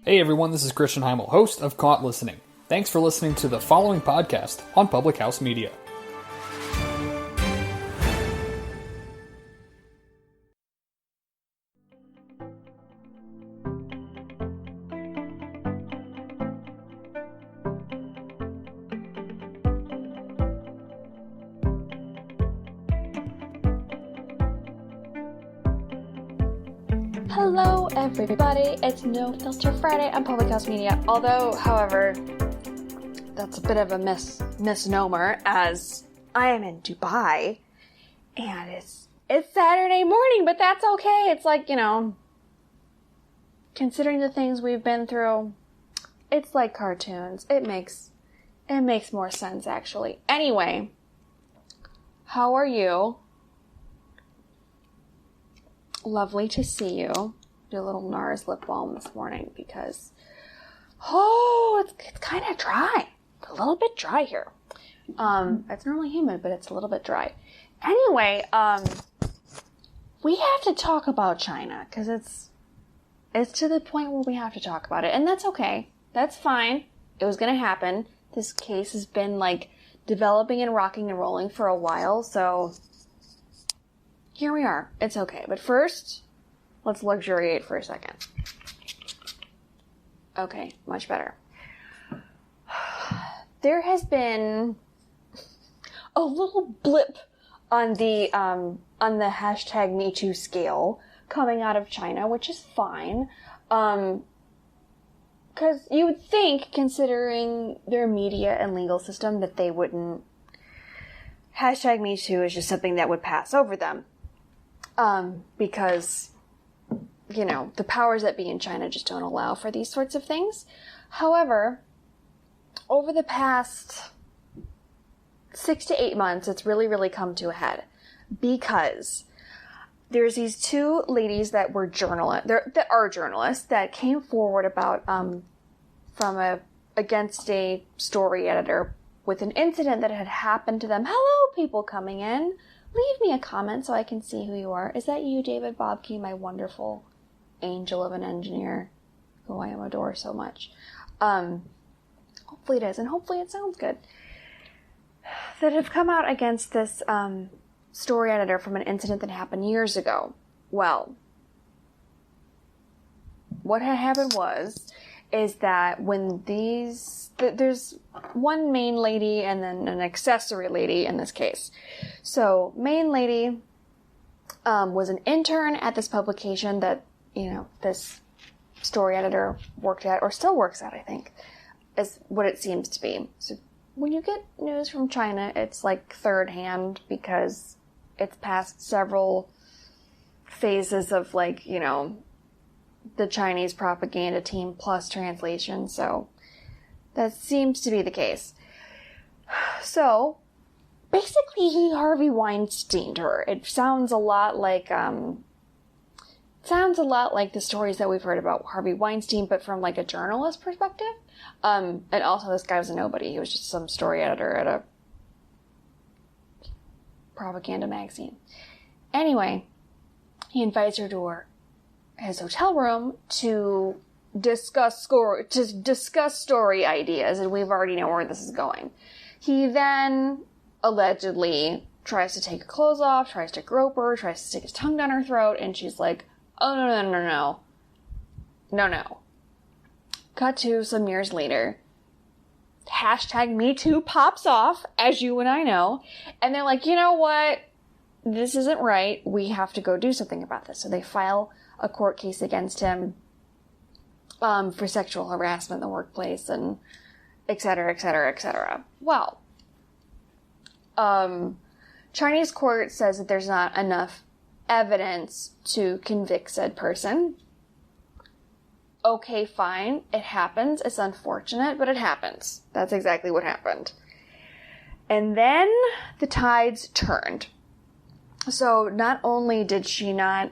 Hey everyone, this is Christian Heimel, host of Caught Listening. Thanks for listening to the following podcast on Public House Media. Hello everybody, it's No Filter Friday on Public House Media, however, that's a bit of a misnomer as I am in Dubai and it's Saturday morning, but that's okay. It's like, considering the things we've been through, it's like cartoons. It makes more sense actually. Anyway, how are you? Lovely to see you. Do a little NARS lip balm this morning because, it's kind of dry. A little bit dry here. It's normally humid, but it's a little bit dry. Anyway, we have to talk about China because it's to the point where we have to talk about it, and that's okay. That's fine. It was going to happen. This case has been developing and rocking and rolling for a while, so here we are. It's okay. But first, let's luxuriate for a second. Okay, much better. There has been a little blip on the hashtag #MeToo scale coming out of China, which is fine. Because you would think, considering their media and legal system, that they wouldn't. Hashtag #MeToo is just something that would pass over them. Because, the powers that be in China just don't allow for these sorts of things. However, over the past 6 to 8 months, it's really, really come to a head. Because there's these two ladies that were journalists that came forward about, against a story editor with an incident that had happened to them. Hello, people coming in. Leave me a comment so I can see who you are. Is that you, David Bobke, my wonderful angel of an engineer, who I adore so much? Hopefully it is, and hopefully it sounds good. That have come out against this story editor from an incident that happened years ago. Well, what had happened is that when there's one main lady and then an accessory lady in this case. So, main lady was an intern at this publication that, this story editor worked at, or still works at, I think, is what it seems to be. So, when you get news from China, it's third hand because it's past several phases of the Chinese propaganda team plus translation, so that seems to be the case. So, basically he Harvey Weinsteined her. It sounds a lot like the stories that we've heard about Harvey Weinstein, but from a journalist perspective. And also this guy was a nobody. He was just some story editor at a propaganda magazine. Anyway, he invites her to his hotel room to discuss story ideas, and we've already know where this is going. He then allegedly tries to take her clothes off, tries to grope her, tries to stick his tongue down her throat, and she's like, oh, no. Cut to some years later. Hashtag #MeToo pops off, as you and I know, and they're like, you know what? This isn't right. We have to go do something about this. So they file a court case against him for sexual harassment in the workplace and et cetera, et cetera, et cetera. Well, Chinese court says that there's not enough evidence to convict said person. Okay, fine. It happens. It's unfortunate, but it happens. That's exactly what happened. And then the tides turned. So not only did she not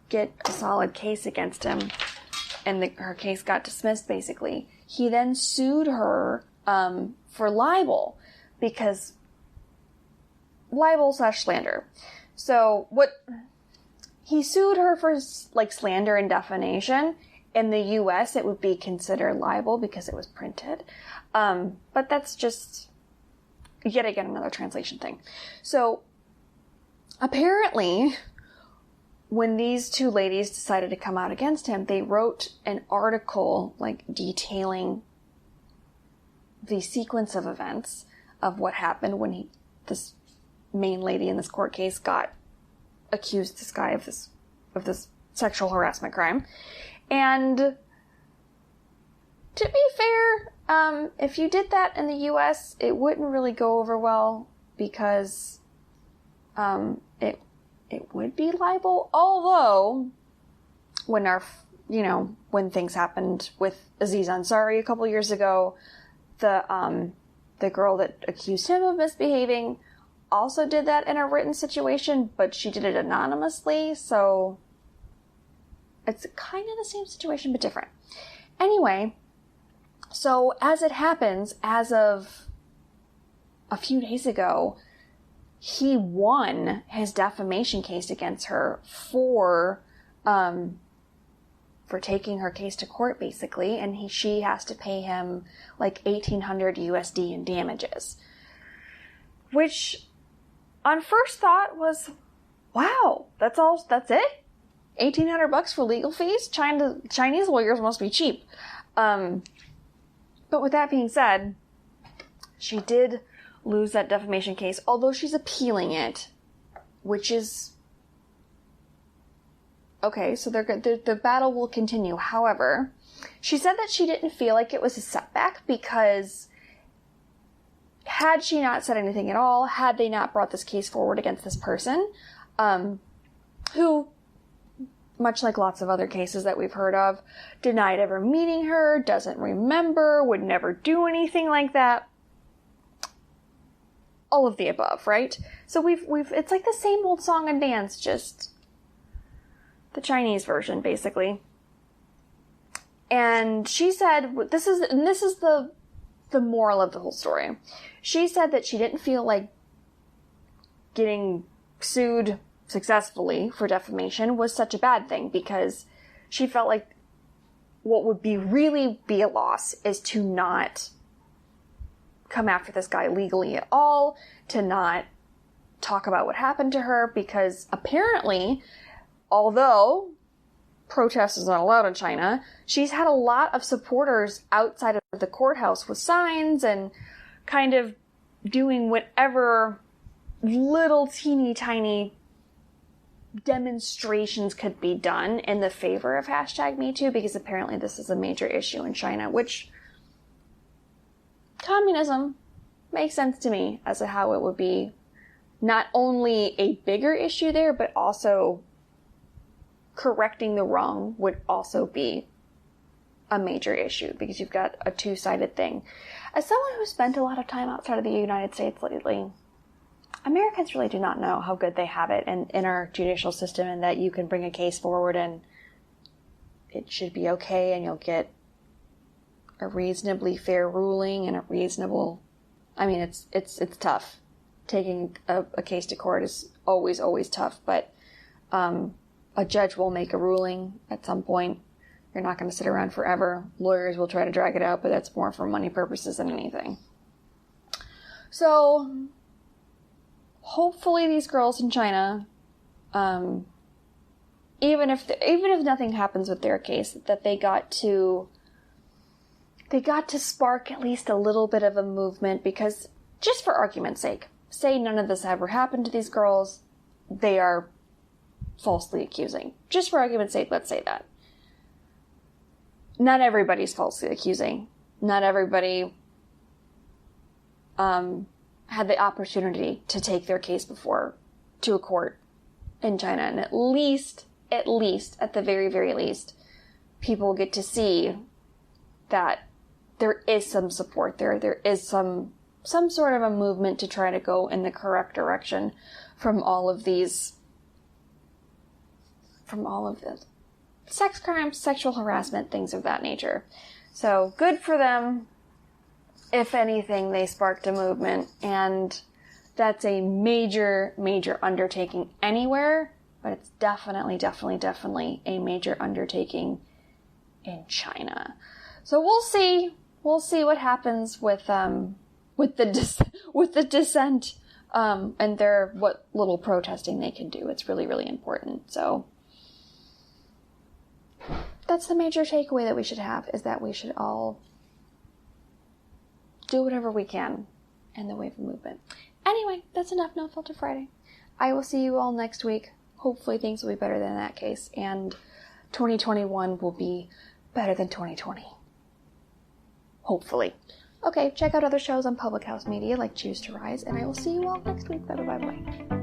get a solid case against him, and her case got dismissed, basically, he then sued her for libel, because libel/slander. So what he sued her for, like, slander and defamation. In the U.S., it would be considered libel because it was printed. But that's just, yet again, another translation thing. So, apparently, when these two ladies decided to come out against him, they wrote an article, like, detailing the sequence of events of what happened when this main lady in this court case accused this guy of this sexual harassment crime. And to be fair, if you did that in the U.S., it wouldn't really go over well because it would be libel. Although, when things happened with Aziz Ansari a couple years ago, the girl that accused him of misbehaving also did that in a written situation, but she did it anonymously, so it's kind of the same situation, but different. Anyway, so as it happens, as of a few days ago, he won his defamation case against her for taking her case to court, basically, and she has to pay him like $1,800 USD in damages. Which, on first thought, was, wow, that's it? $1,800 for legal fees? Chinese lawyers must be cheap. But with that being said, she did lose that defamation case, although she's appealing it, which is okay. So the battle will continue. However, she said that she didn't feel like it was a setback because had she not said anything at all, had they not brought this case forward against this person, who, much like lots of other cases that we've heard of, denied ever meeting her, doesn't remember, would never do anything like that. All of the above, right? So we've it's like the same old song and dance, just the Chinese version, basically. And she said, this is the moral of the whole story. She said that she didn't feel like getting sued successfully for defamation was such a bad thing because she felt like what would really be a loss is to not come after this guy legally at all, to not talk about what happened to her, because apparently, although protest is not allowed in China, she's had a lot of supporters outside of the courthouse with signs and kind of doing whatever little teeny tiny demonstrations could be done in the favor of #MeToo, because apparently this is a major issue in China, which communism makes sense to me as to how it would be not only a bigger issue there, but also correcting the wrong would also be a major issue because you've got a two-sided thing. As someone who spent a lot of time outside of the United States lately, Americans really do not know how good they have it in our judicial system, and that you can bring a case forward and it should be okay and you'll get a reasonably fair ruling and a reasonable... I mean, it's tough. Taking a case to court is always tough, but a judge will make a ruling at some point. You're not going to sit around forever. Lawyers will try to drag it out, but that's more for money purposes than anything. So, hopefully these girls in China, even if nothing happens with their case, that they got to spark at least a little bit of a movement, because just for argument's sake, say none of this ever happened to these girls, they are falsely accusing. Just for argument's sake, let's say that. Not everybody's falsely accusing. Not everybody had the opportunity to take their case before to a court in China. And at least, at the very, very least, people get to see that there is some support there. There is some sort of a movement to try to go in the correct direction from all of the sex crimes, sexual harassment, things of that nature. So good for them. If anything, they sparked a movement, and that's a major, major undertaking anywhere, but it's definitely a major undertaking in China. So we'll see what happens with the dissent, and what little protesting they can do. It's really, really important. So that's the major takeaway that we should have, is that we should all do whatever we can in the wave of movement. Anyway, that's enough No Filter Friday. I will see you all next week. Hopefully things will be better than that case, and 2021 will be better than 2020. Hopefully. Okay, check out other shows on Public House Media like Choose to Rise, and I will see you all next week. Bye.